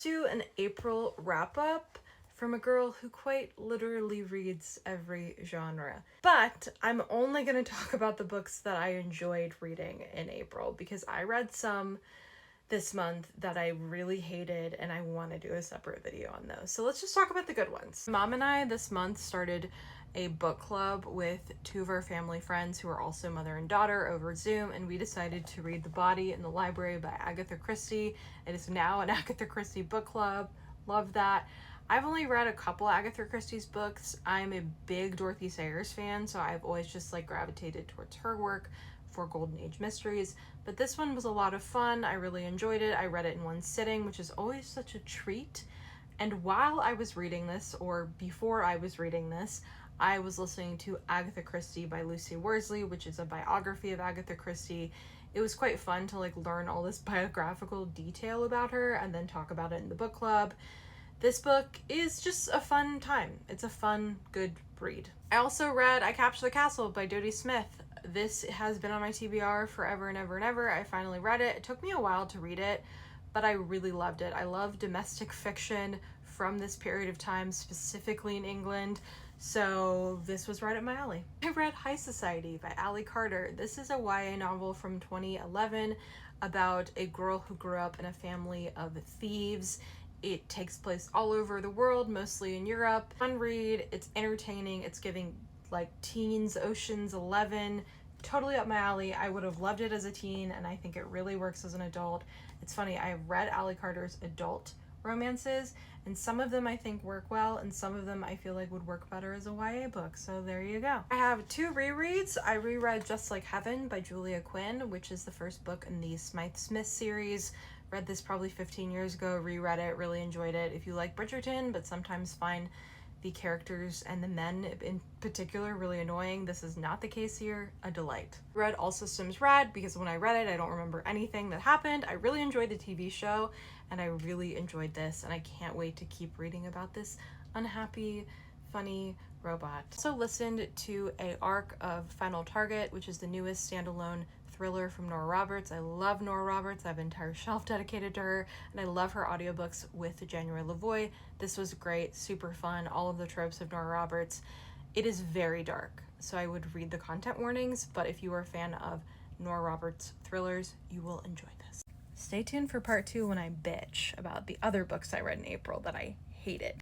Do an April wrap-up from a girl who quite literally reads every genre. But I'm only going to talk about the books that I enjoyed reading in April because I read some this month that I really hated and I want to do a separate video on those. So let's just talk about the good ones. Mom and I this month started a book club with two of our family friends who are also mother and daughter over Zoom, and we decided to read The Body in the Library by Agatha Christie. It is now an Agatha Christie book club. Love that. I've only read a couple Agatha Christie's books. I'm a big Dorothy Sayers fan, so I've always just gravitated towards her work for Golden Age mysteries, but this one was a lot of fun. I really enjoyed it. I read it in one sitting, which is always such a treat. And while I was reading this, or before I was reading this, I was listening to Agatha Christie by Lucy Worsley, which is a biography of Agatha Christie. It was quite fun to learn all this biographical detail about her and then talk about it in the book club. This book is just a fun time. It's a fun, good read. I also read I Capture the Castle by Dodie Smith. This has been on my TBR forever and ever and ever. I finally read it. It took me a while to read it, but I really loved it. I love domestic fiction from this period of time, specifically in England, so this was right up my alley. I read High Society by Ally Carter. This is a YA novel from 2011 about a girl who grew up in a family of thieves. It takes place all over the world, mostly in Europe. Fun read, it's entertaining, it's giving teens Ocean's 11, totally up my alley. I would have loved it as a teen, and I think it really works as an adult. It's funny, I have read Ally Carter's adult romances, and some of them I think work well, and some of them I feel would work better as a YA book, so there you go. I have two rereads. I reread Just Like Heaven by Julia Quinn, which is the first book in the Smythe Smith series. Read this probably 15 years ago, reread it, really enjoyed it. If you like Bridgerton, but sometimes find the characters and the men in particular really annoying, this is not the case here. A delight. Read All Systems Red because when I read it, I don't remember anything that happened. I really enjoyed the TV show, and I really enjoyed this, and I can't wait to keep reading about this unhappy, funny robot. Also listened to a arc of Final Target, which is the newest standalone thriller from Nora Roberts. I love Nora Roberts. I have an entire shelf dedicated to her, and I love her audiobooks with January Lavoie. This was great, super fun, all of the tropes of Nora Roberts. It is very dark, so I would read the content warnings, but if you are a fan of Nora Roberts thrillers, you will enjoy this. Stay tuned for part 2 when I bitch about the other books I read in April that I hated.